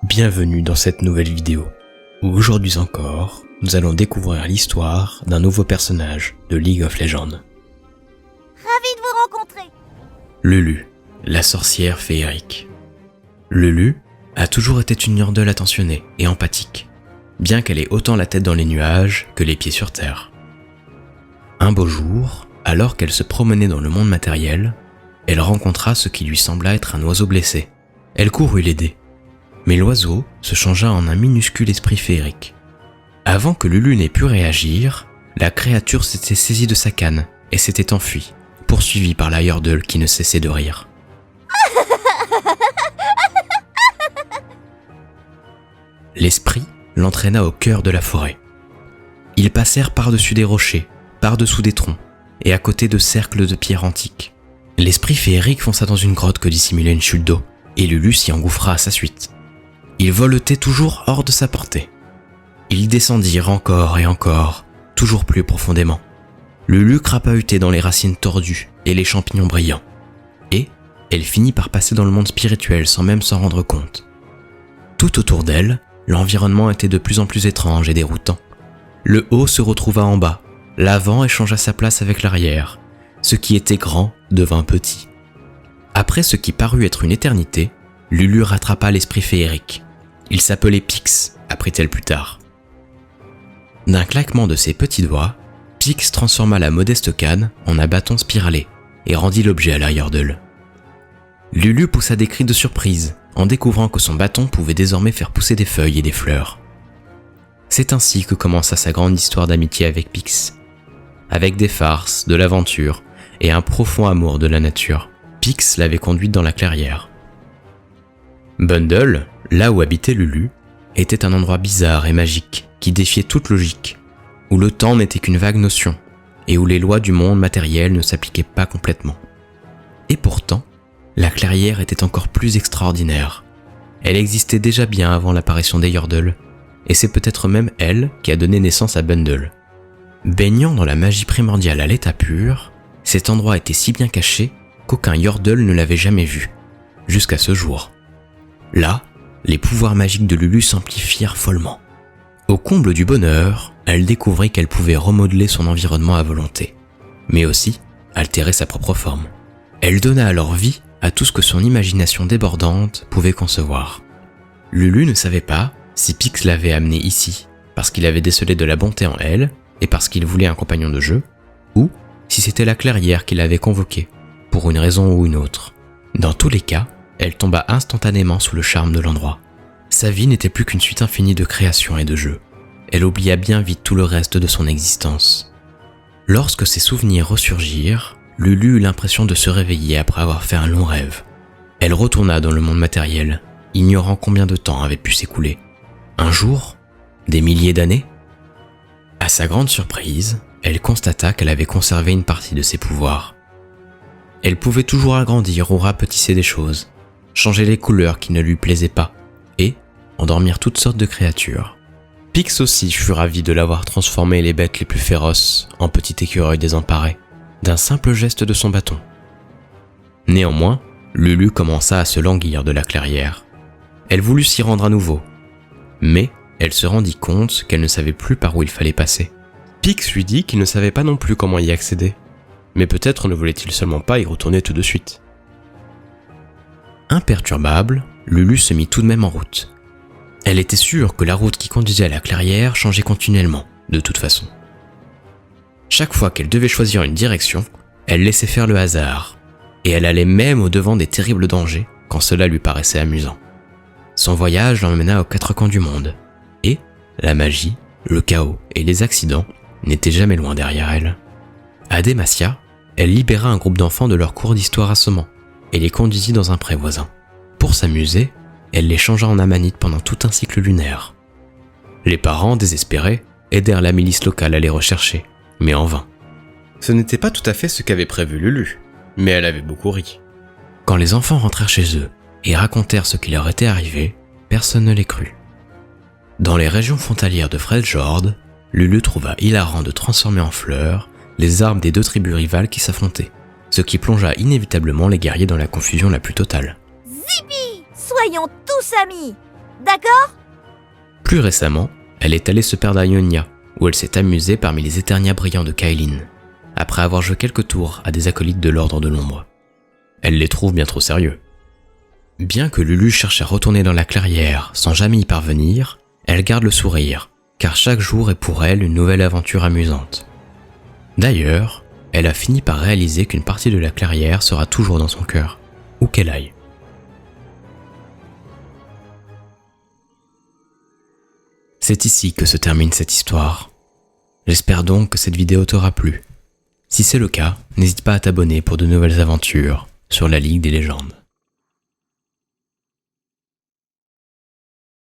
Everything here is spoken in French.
Bienvenue dans cette nouvelle vidéo, où aujourd'hui encore, nous allons découvrir l'histoire d'un nouveau personnage de League of Legends. Ravi de vous rencontrer. Lulu, la sorcière féerique. Lulu a toujours été une Yordle attentionnée et empathique, bien qu'elle ait autant la tête dans les nuages que les pieds sur terre. Un beau jour, alors qu'elle se promenait dans le monde matériel, elle rencontra ce qui lui sembla être un oiseau blessé. Elle courut l'aider. Mais l'oiseau se changea en un minuscule esprit féerique. Avant que Lulu n'ait pu réagir, la créature s'était saisie de sa canne et s'était enfuie, poursuivie par la Yordle qui ne cessait de rire. L'esprit l'entraîna au cœur de la forêt. Ils passèrent par-dessus des rochers, par-dessous des troncs et à côté de cercles de pierres antiques. L'esprit féerique fonça dans une grotte que dissimulait une chute d'eau et Lulu s'y engouffra à sa suite. Ils voletaient toujours hors de sa portée. Ils descendirent encore et encore, toujours plus profondément. Lulu crapahutait dans les racines tordues et les champignons brillants. Et elle finit par passer dans le monde spirituel sans même s'en rendre compte. Tout autour d'elle, l'environnement était de plus en plus étrange et déroutant. Le haut se retrouva en bas, l'avant échangea sa place avec l'arrière. Ce qui était grand devint petit. Après ce qui parut être une éternité, Lulu rattrapa l'esprit féerique. Il s'appelait Pix, apprit-elle plus tard. D'un claquement de ses petits doigts, Pix transforma la modeste canne en un bâton spiralé et rendit l'objet à la Yordle. Lulu poussa des cris de surprise en découvrant que son bâton pouvait désormais faire pousser des feuilles et des fleurs. C'est ainsi que commença sa grande histoire d'amitié avec Pix. Avec des farces, de l'aventure et un profond amour de la nature, Pix l'avait conduite dans la clairière. Bundle, là où habitait Lulu, était un endroit bizarre et magique qui défiait toute logique, où le temps n'était qu'une vague notion et où les lois du monde matériel ne s'appliquaient pas complètement. Et pourtant, la clairière était encore plus extraordinaire. Elle existait déjà bien avant l'apparition des Yordle, et c'est peut-être même elle qui a donné naissance à Bundle. Baignant dans la magie primordiale à l'état pur, cet endroit était si bien caché qu'aucun Yordle ne l'avait jamais vu, jusqu'à ce jour. Là, les pouvoirs magiques de Lulu s'amplifièrent follement. Au comble du bonheur, elle découvrit qu'elle pouvait remodeler son environnement à volonté, mais aussi altérer sa propre forme. Elle donna alors vie à tout ce que son imagination débordante pouvait concevoir. Lulu ne savait pas si Pix l'avait amenée ici parce qu'il avait décelé de la bonté en elle et parce qu'il voulait un compagnon de jeu, ou si c'était la clairière qui l'avait convoquée, pour une raison ou une autre. Dans tous les cas, elle tomba instantanément sous le charme de l'endroit. Sa vie n'était plus qu'une suite infinie de créations et de jeux. Elle oublia bien vite tout le reste de son existence. Lorsque ses souvenirs ressurgirent, Lulu eut l'impression de se réveiller après avoir fait un long rêve. Elle retourna dans le monde matériel, ignorant combien de temps avait pu s'écouler. Un jour? Des milliers d'années? À sa grande surprise, elle constata qu'elle avait conservé une partie de ses pouvoirs. Elle pouvait toujours agrandir ou rapetisser des choses, changer les couleurs qui ne lui plaisaient pas, et endormir toutes sortes de créatures. Pix aussi fut ravi de l'avoir transformé les bêtes les plus féroces en petits écureuils désemparés, d'un simple geste de son bâton. Néanmoins, Lulu commença à se languir de la clairière. Elle voulut s'y rendre à nouveau, mais elle se rendit compte qu'elle ne savait plus par où il fallait passer. Pix lui dit qu'il ne savait pas non plus comment y accéder, mais peut-être ne voulait-il seulement pas y retourner tout de suite. Imperturbable, Lulu se mit tout de même en route. Elle était sûre que la route qui conduisait à la clairière changeait continuellement, de toute façon. Chaque fois qu'elle devait choisir une direction, elle laissait faire le hasard, et elle allait même au-devant des terribles dangers quand cela lui paraissait amusant. Son voyage l'emmena aux quatre coins du monde, et la magie, le chaos et les accidents n'étaient jamais loin derrière elle. À Demacia, elle libéra un groupe d'enfants de leur cours d'histoire assommant et les conduisit dans un pré voisin. Pour s'amuser, elle les changea en amanites pendant tout un cycle lunaire. Les parents, désespérés, aidèrent la milice locale à les rechercher, mais en vain. Ce n'était pas tout à fait ce qu'avait prévu Lulu, mais elle avait beaucoup ri. Quand les enfants rentrèrent chez eux et racontèrent ce qui leur était arrivé, personne ne les crut. Dans les régions frontalières de Freljord, Lulu trouva hilarant de transformer en fleurs les armes des deux tribus rivales qui s'affrontaient, ce qui plongea inévitablement les guerriers dans la confusion la plus totale. Zipi! Soyons tous amis! D'accord? Plus récemment, elle est allée se perdre à Ionia, où elle s'est amusée parmi les Éternias brillants de Kaelin, après avoir joué quelques tours à des acolytes de l'Ordre de l'Ombre. Elle les trouve bien trop sérieux. Bien que Lulu cherche à retourner dans la clairière sans jamais y parvenir, elle garde le sourire, car chaque jour est pour elle une nouvelle aventure amusante. D'ailleurs, elle a fini par réaliser qu'une partie de la clairière sera toujours dans son cœur, où qu'elle aille. C'est ici que se termine cette histoire. J'espère donc que cette vidéo t'aura plu. Si c'est le cas, n'hésite pas à t'abonner pour de nouvelles aventures sur la Ligue des légendes.